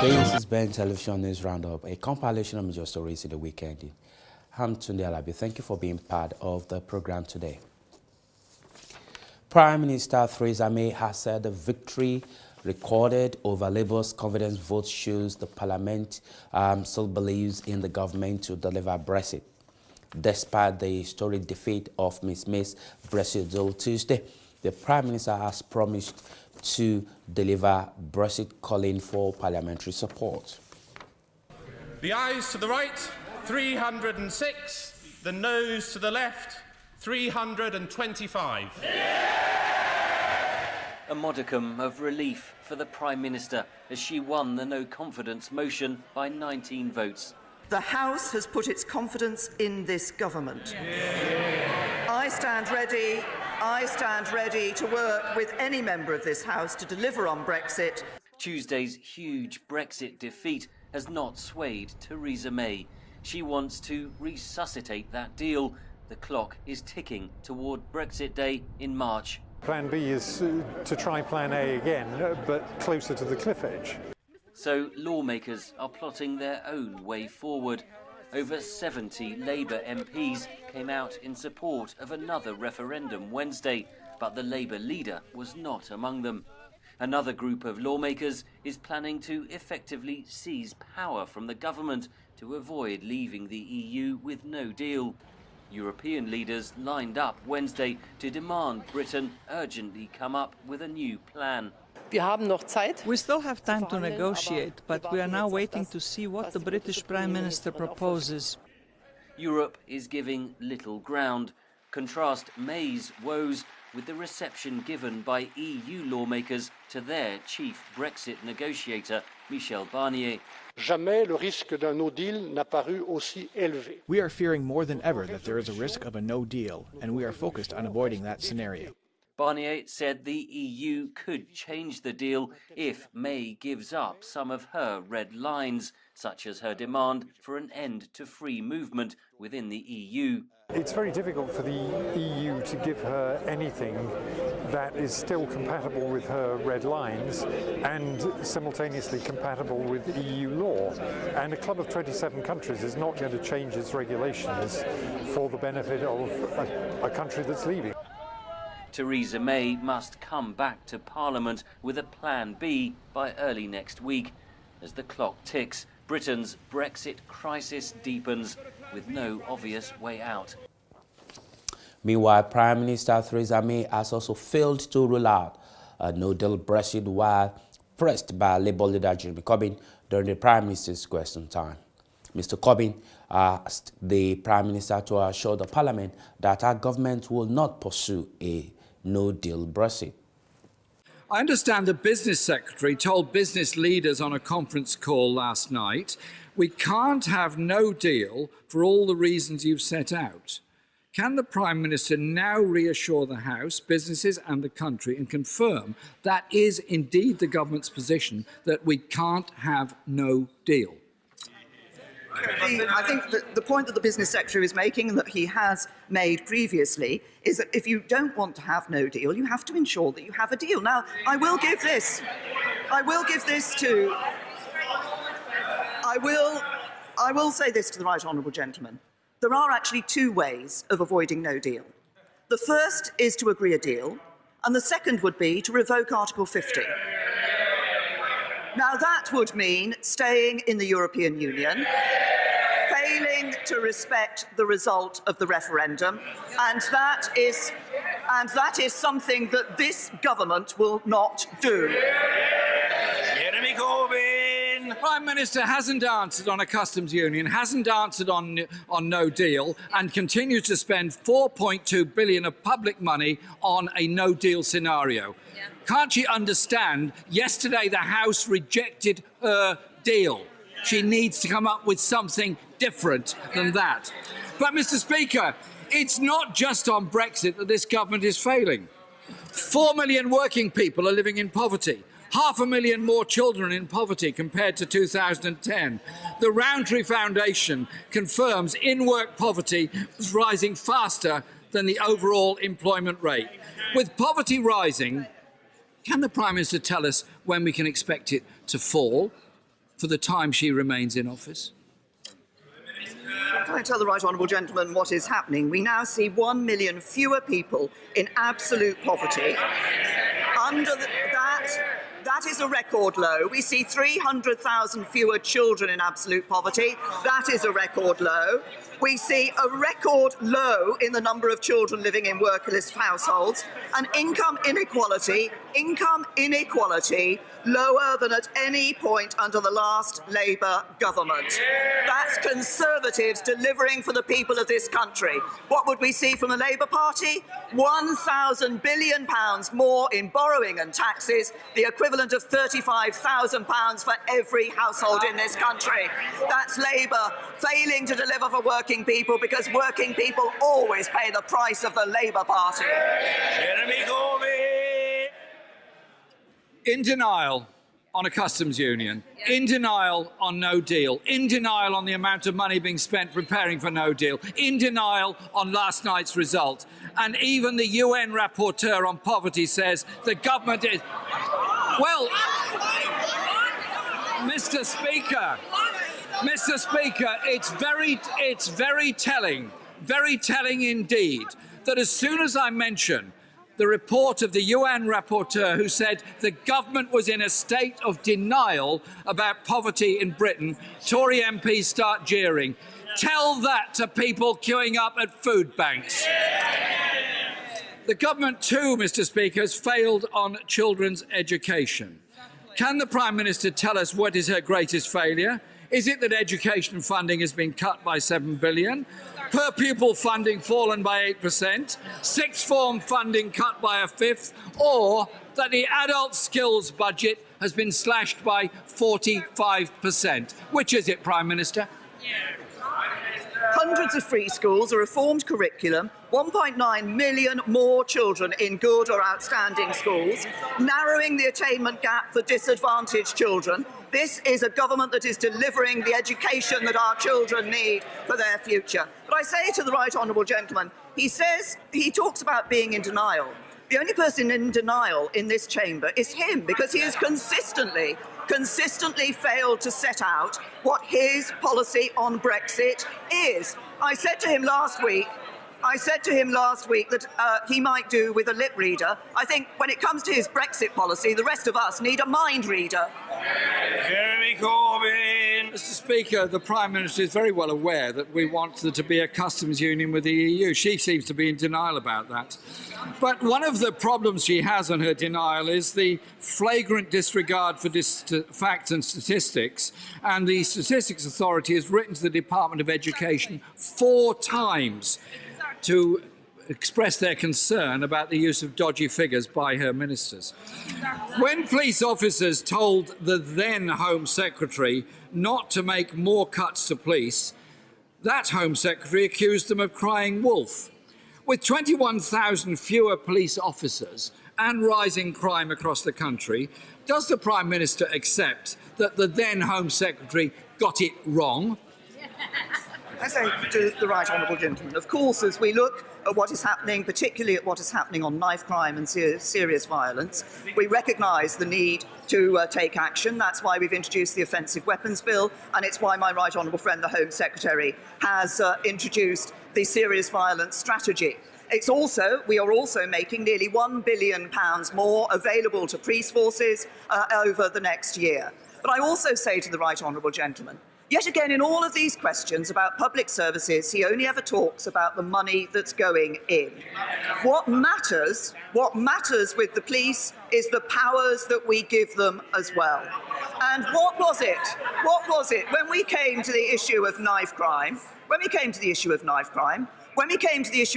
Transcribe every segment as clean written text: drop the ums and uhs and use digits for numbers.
This is Ben Television News Roundup, a compilation of major stories in the weekend. I'm Tunde Alabi. Thank you for being part of the program today. Prime Minister Theresa May has said the victory recorded over Labour's confidence vote shows the Parliament still believes in the government to deliver Brexit. Despite the historic defeat of Ms May's Brexit deal Tuesday, the Prime Minister has promised to deliver Brexit, calling for parliamentary support. The ayes to the right, 306. The noes to the left, 325. A modicum of relief for the Prime Minister as she won the no-confidence motion by 19 votes. The House has put its confidence in this government. I stand ready to work with any member of this House to deliver on Brexit. Tuesday's huge Brexit defeat has not swayed Theresa May. She wants to resuscitate that deal. The clock is ticking toward Brexit Day in March. Plan B is to try Plan A again, but closer to the cliff edge. So lawmakers are plotting their own way forward. Over 70 Labour MPs came out in support of another referendum Wednesday, but the Labour leader was not among them. Another group of lawmakers is planning to effectively seize power from the government to avoid leaving the EU with no deal. European leaders lined up Wednesday to demand Britain urgently come up with a new plan. We still have time to negotiate, but we are now waiting to see what the British Prime Minister proposes. Europe is giving little ground. Contrast May's woes with the reception given by EU lawmakers to their chief Brexit negotiator, Michel Barnier. Jamais le risque d'un no deal n'a paru aussi élevé. We are fearing more than ever that there is a risk of a no deal, and we are focused on avoiding that scenario. Barnier said the EU could change the deal if May gives up some of her red lines, such as her demand for an end to free movement within the EU. It's very difficult for the EU to give her anything that is still compatible with her red lines and simultaneously compatible with EU law. And a club of 27 countries is not going to change its regulations for the benefit of a country that's leaving. Theresa May must come back to Parliament with a Plan B by early next week. As the clock ticks, Britain's Brexit crisis deepens with no obvious way out. Meanwhile, Prime Minister Theresa May has also failed to rule out a no-deal Brexit while pressed by Labour leader Jeremy Corbyn during the Prime Minister's question time. Mr. Corbyn asked the Prime Minister to assure the Parliament that our government will not pursue a no-deal Brexit. I understand the business secretary told business leaders on a conference call last night, we can't have no deal for all the reasons you've set out. Can the Prime Minister now reassure the House, businesses and the country and confirm that is indeed the government's position, that we can't have no deal? I think that the point that the business secretary is making and that he has made previously is that if you don't want to have no deal, you have to ensure that you have a deal. Now, I will say this to the right honourable gentleman. There are actually two ways of avoiding no deal. The first is to agree a deal, and the second would be to revoke Article 50. Now, that would mean staying in the European Union, failing to respect the result of the referendum, and that is something that this government will not do. Jeremy Corbyn! The Prime Minister hasn't answered on a customs union, hasn't answered on no deal, and continues to spend £4.2 billion of public money on a no deal scenario. Yeah. Can't she understand? Yesterday the House rejected her deal. She needs to come up with something different than that. But, Mr. Speaker, it's not just on Brexit that this government is failing. 4 million working people are living in poverty. 500,000 more children in poverty compared to 2010. The Rowntree Foundation confirms in-work poverty is rising faster than the overall employment rate. With poverty rising, can the Prime Minister tell us when we can expect it to fall? for the time she remains in office? Can I tell the right honourable gentleman what is happening? We now see 1 million fewer people in absolute poverty. That is a record low. We see 300,000 fewer children in absolute poverty. That is a record low. We see a record low in the number of children living in workerless households, and income inequality lower than at any point under the last Labour government. That's Conservatives delivering for the people of this country. What would we see from the Labour Party? £1,000 billion more in borrowing and taxes, the equivalent of £35,000 for every household in this country. That's Labour failing to deliver for working people, because working people always pay the price of the Labour Party. Jeremy Corbyn! In denial on a customs union, in denial on no deal, in denial on the amount of money being spent preparing for no deal, in denial on last night's result. And even the UN rapporteur on poverty says the government is... Well, Mr. Speaker, it's very telling indeed, that as soon as I mention the report of the UN rapporteur who said the government was in a state of denial about poverty in Britain, Tory MPs start jeering. Tell that to people queuing up at food banks. The government too, Mr. Speaker, has failed on children's education. Can the Prime Minister tell us what is her greatest failure? Is it that education funding has been cut by £7 billion? Per pupil funding fallen by 8%, sixth form funding cut by a fifth, or that the adult skills budget has been slashed by 45%. Which is it, Prime Minister? Hundreds of free schools, a reformed curriculum, 1.9 million more children in good or outstanding schools, narrowing the attainment gap for disadvantaged children. This is a government that is delivering the education that our children need for their future. But I say to the right honourable gentleman, he talks about being in denial. The only person in denial in this chamber is him, because he has consistently failed to set out what his policy on Brexit is. I said to him last week that he might do with a lip reader. I think when it comes to his Brexit policy, the rest of us need a mind reader. Jeremy Corbyn! Mr. Speaker, the Prime Minister is very well aware that we want there to be a customs union with the EU. She seems to be in denial about that. But one of the problems she has on her denial is the flagrant disregard for facts and statistics. And the Statistics Authority has written to the Department of Education 4 times to express their concern about the use of dodgy figures by her ministers. When police officers told the then Home Secretary not to make more cuts to police, that Home Secretary accused them of crying wolf. With 21,000 fewer police officers and rising crime across the country, does the Prime Minister accept that the then Home Secretary got it wrong? I say to the right honourable gentleman, of course, as we look at what is happening, particularly at what is happening on knife crime and serious violence, we recognise the need to take action. That's why we've introduced the Offensive Weapons Bill, and it's why my right honourable friend, the Home Secretary, has introduced the Serious Violence Strategy. We are also making nearly £1 billion more available to police forces over the next year. But I also say to the right honourable gentleman, yet again, in all of these questions about public services, he only ever talks about the money that's going in. What matters with the police is the powers that we give them as well. And what was it when we came to the issue of knife crime? When we came to the issue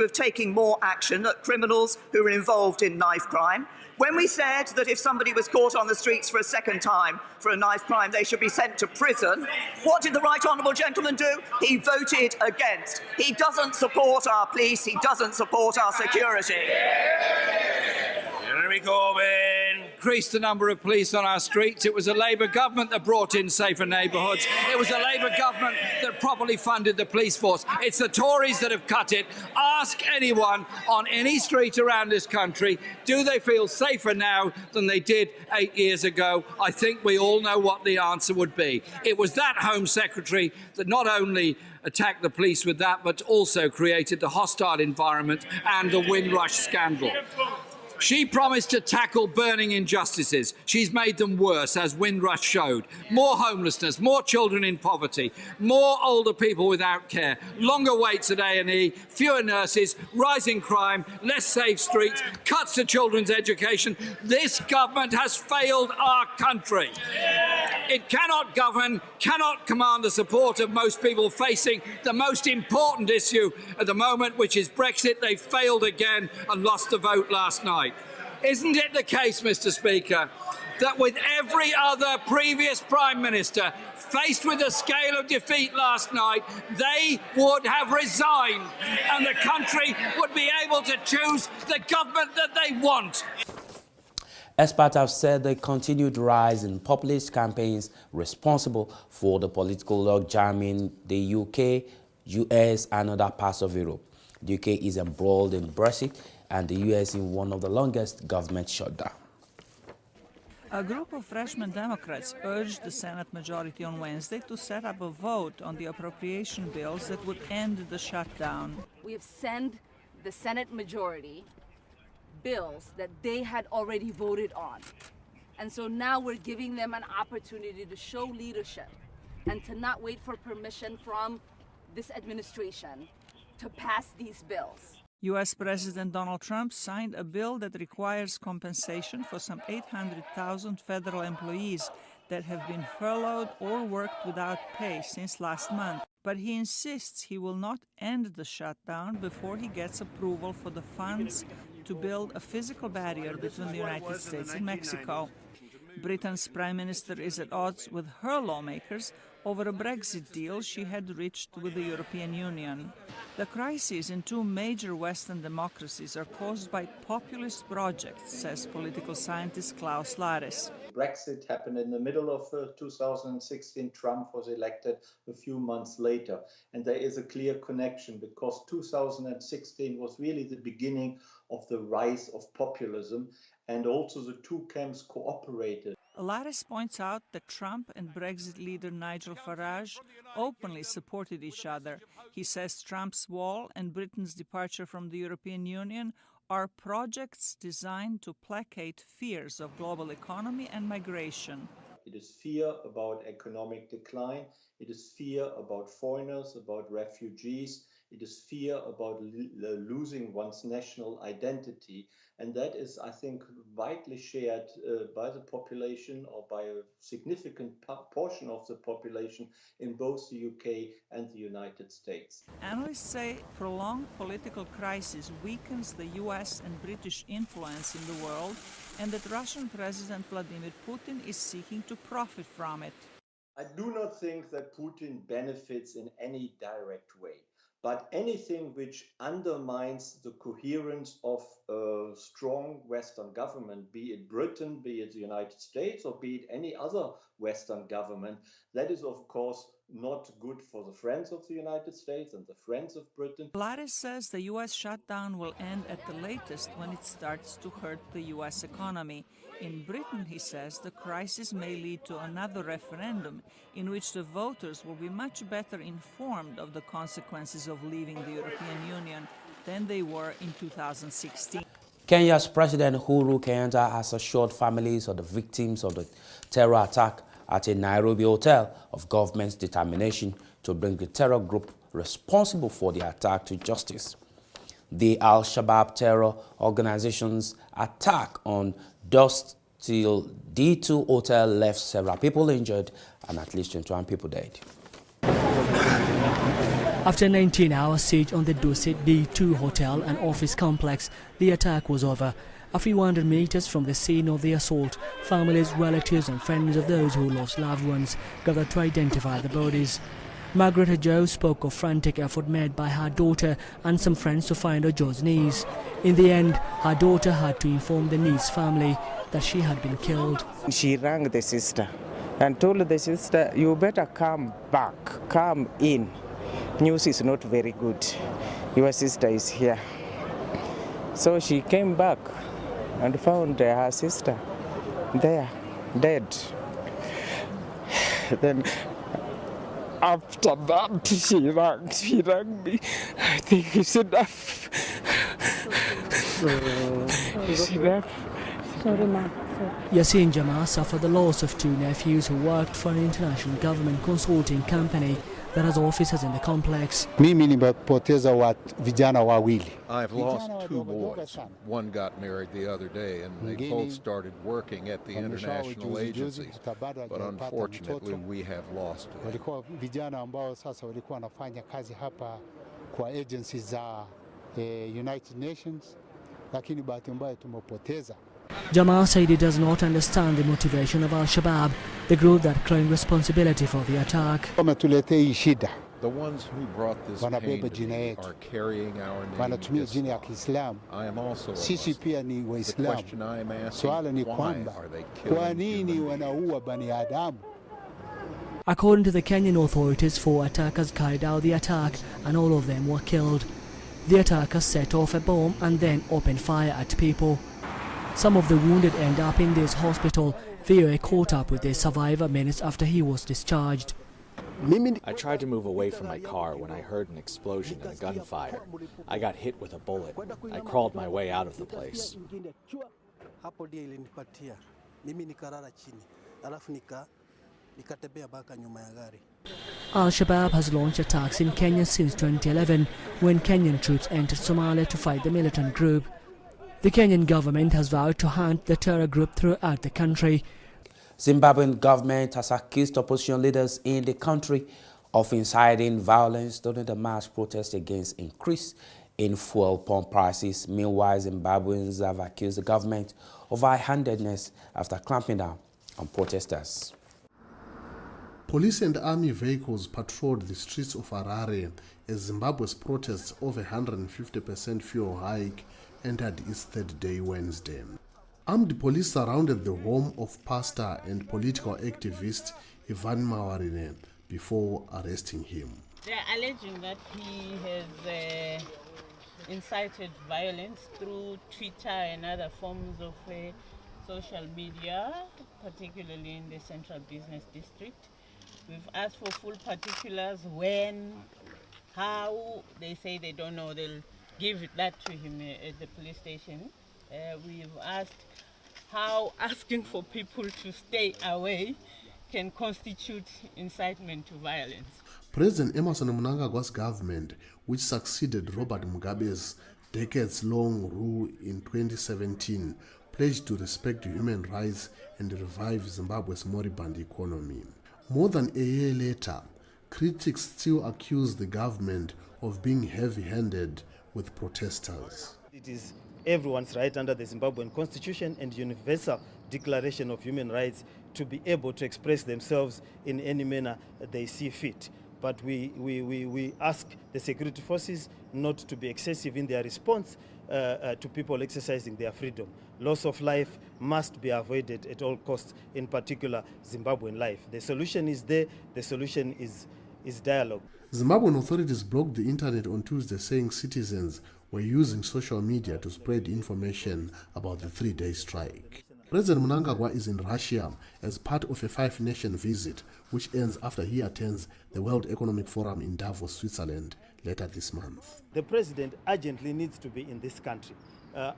of taking more action at criminals who were involved in knife crime, when we said that if somebody was caught on the streets for a second time for a knife crime, they should be sent to prison, what did the right honourable gentleman do? He voted against. He doesn't support our police. He doesn't support our security. Jeremy Corbyn! increased the number of police on our streets. It was a Labour government that brought in safer neighbourhoods. It was a Labour government that properly funded the police force. It's the Tories that have cut it. Ask anyone on any street around this country, do they feel safer now than they did 8 years ago? I think we all know what the answer would be. It was that Home Secretary that not only attacked the police with that, but also created the hostile environment and the Windrush scandal. She promised to tackle burning injustices. She's made them worse, as Windrush showed. More homelessness, more children in poverty, more older people without care, longer waits at A&E, fewer nurses, rising crime, less safe streets, cuts to children's education. This government has failed our country. It cannot govern, cannot command the support of most people facing the most important issue at the moment, which is Brexit. They failed again and lost the vote last night. Isn't it the case, Mr. Speaker, that with every other previous Prime Minister faced with the scale of defeat last night, they would have resigned and the country would be able to choose the government that they want? Experts have said the continued rise in populist campaigns responsible for the political logjam in the UK, US and other parts of Europe. The UK is embroiled in Brexit and the US in one of the longest government shutdowns. A group of freshman Democrats urged the Senate majority on Wednesday to set up a vote on the appropriation bills that would end the shutdown. We have sent the Senate majority bills that they had already voted on. And so now we're giving them an opportunity to show leadership and to not wait for permission from this administration to pass these bills. U.S. President Donald Trump signed a bill that requires compensation for some 800,000 federal employees that have been furloughed or worked without pay since last month. But he insists he will not end the shutdown before he gets approval for the funds to build a physical barrier between the United States and Mexico. Britain's Prime Minister is at odds with her lawmakers over a Brexit deal she had reached with the European Union. The crises in two major Western democracies are caused by populist projects, says political scientist Klaus Lares. Brexit happened in the middle of 2016. Trump was elected a few months later. And there is a clear connection because 2016 was really the beginning of the rise of populism, and also the two camps cooperated. Lares points out that Trump and Brexit leader Nigel Farage openly supported each other. He says Trump's wall and Britain's departure from the European Union are projects designed to placate fears of global economy and migration. It is fear about economic decline. It is fear about foreigners, about refugees. It is fear about losing one's national identity. And that is, I think, widely shared by the population or by a significant portion of the population in both the UK and the United States. Analysts say prolonged political crisis weakens the US and British influence in the world, and that Russian President Vladimir Putin is seeking to profit from it. I do not think that Putin benefits in any direct way. But anything which undermines the coherence of a strong Western government, be it Britain, be it the United States, or be it any other Western government, that is, of course, not good for the friends of the United States and the friends of Britain. Lares says the U.S. shutdown will end at the latest when it starts to hurt the U.S. economy. In Britain, he says, the crisis may lead to another referendum in which the voters will be much better informed of the consequences of leaving the European Union than they were in 2016. Kenya's President Uhuru Kenyatta has assured families of the victims of the terror attack at a Nairobi hotel of government's determination to bring the terror group responsible for the attack to justice. The Al-Shabaab terror organization's attack on dusk till D2 hotel left several people injured and at least 21 people dead. After a 19-hour siege on the Dusit D2 hotel and office complex, the attack was over. A few hundred meters from the scene of the assault, families, relatives and friends of those who lost loved ones gathered to identify the bodies. Margaret Jo spoke of frantic effort made by her daughter and some friends to find Jo's niece. In the end, her daughter had to inform the niece's family that she had been killed. She rang the sister and told the sister, "You better come back, come in. News is not very good. Your sister is here." So she came back and found her sister there, dead. Then after that, she rang me. I think it's enough. It's enough. Sorry, Mom. Yasin Jama suffered the loss of two nephews who worked for an international government consulting company that has offices in the complex. Mimi nimepoteza vijana wawili. I've lost two boys. One got married the other day and they both started working at the international agencies. But unfortunately we have lost them. Walikuwa vijana ambao sasa walikuwa wanafanya kazi hapa kwa agencies za United Nations, lakini bahati mbaya tumepoteza. Jamal said he does not understand the motivation of Al-Shabaab, the group that claimed responsibility for the attack. The ones who brought this pain to me are carrying our name. I am also a Muslim. The question I am asking, why are they killing human beings? According to the Kenyan authorities, 4 attackers carried out the attack and all of them were killed. The attackers set off a bomb and then opened fire at people. Some of the wounded end up in this hospital. VOA caught up with a survivor minutes after he was discharged. I tried to move away from my car when I heard an explosion and a gunfire. I got hit with a bullet. I crawled my way out of the place. Al-Shabaab has launched attacks in Kenya since 2011, when Kenyan troops entered Somalia to fight the militant group. The Kenyan government has vowed to hunt the terror group throughout the country. Zimbabwean government has accused opposition leaders in the country of inciting violence during the mass protest against increase in fuel pump prices. Meanwhile, Zimbabweans have accused the government of high-handedness after clamping down on protesters. Police and army vehicles patrolled the streets of Harare as Zimbabwe's protests of a 150% fuel hike entered its third day Wednesday. Armed police surrounded the home of pastor and political activist Ivan Mawarine before arresting him. They are alleging that he has incited violence through Twitter and other forms of social media, particularly in the Central Business District. We've asked for full particulars, when, how. They say they don't know. They'll give that to him at the police station. We've asked how asking for people to stay away can constitute incitement to violence. President Emerson Mnangagwa's government, which succeeded Robert Mugabe's decades-long rule in 2017, pledged to respect human rights and revive Zimbabwe's moribund economy. More than a year later, critics still accuse the government of being heavy-handed with protesters. It is everyone's right under the Zimbabwean Constitution and Universal Declaration of Human Rights to be able to express themselves in any manner they see fit. But we ask the security forces not to be excessive in their response to people exercising their freedom. Loss of life must be avoided at all costs, in particular Zimbabwean life. The solution is there. The solution is dialogue. Zimbabwean authorities blocked the internet on Tuesday, saying citizens were using social media to spread information about the 3-day strike. President Mnangagwa is in Russia as part of a 5-nation visit, which ends after he attends the World Economic Forum in Davos, Switzerland, later this month. The president urgently needs to be in this country.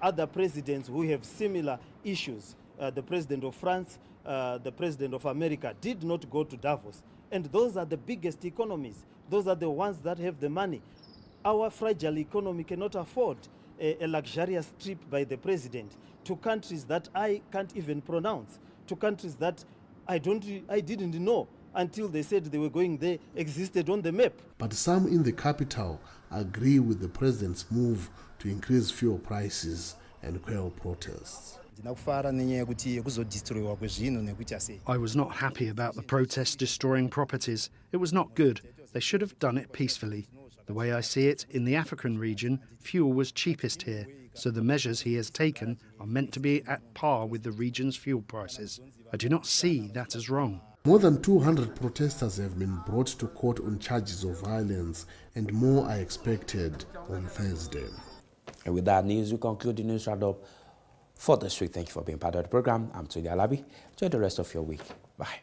Other presidents who have similar issues, the president of France, the president of America, did not go to Davos. And those are the biggest economies. Those are the ones that have the money. Our fragile economy cannot afford a luxurious trip by the president to countries that I can't even pronounce, to countries that I didn't know until they said they were going there, existed on the map. But some in the capital agree with the president's move to increase fuel prices and quell protests. I was not happy about the protests destroying properties. It was not good. They should have done it peacefully. The way I see it, in the African region, fuel was cheapest here, so the measures he has taken are meant to be at par with the region's fuel prices. I do not see that as wrong. More than 200 protesters have been brought to court on charges of violence, and more are expected on Thursday. And with that news, we conclude the news roundup for this week. Thank you for being part of the program. I'm Tony Alabi. Enjoy the rest of your week. Bye.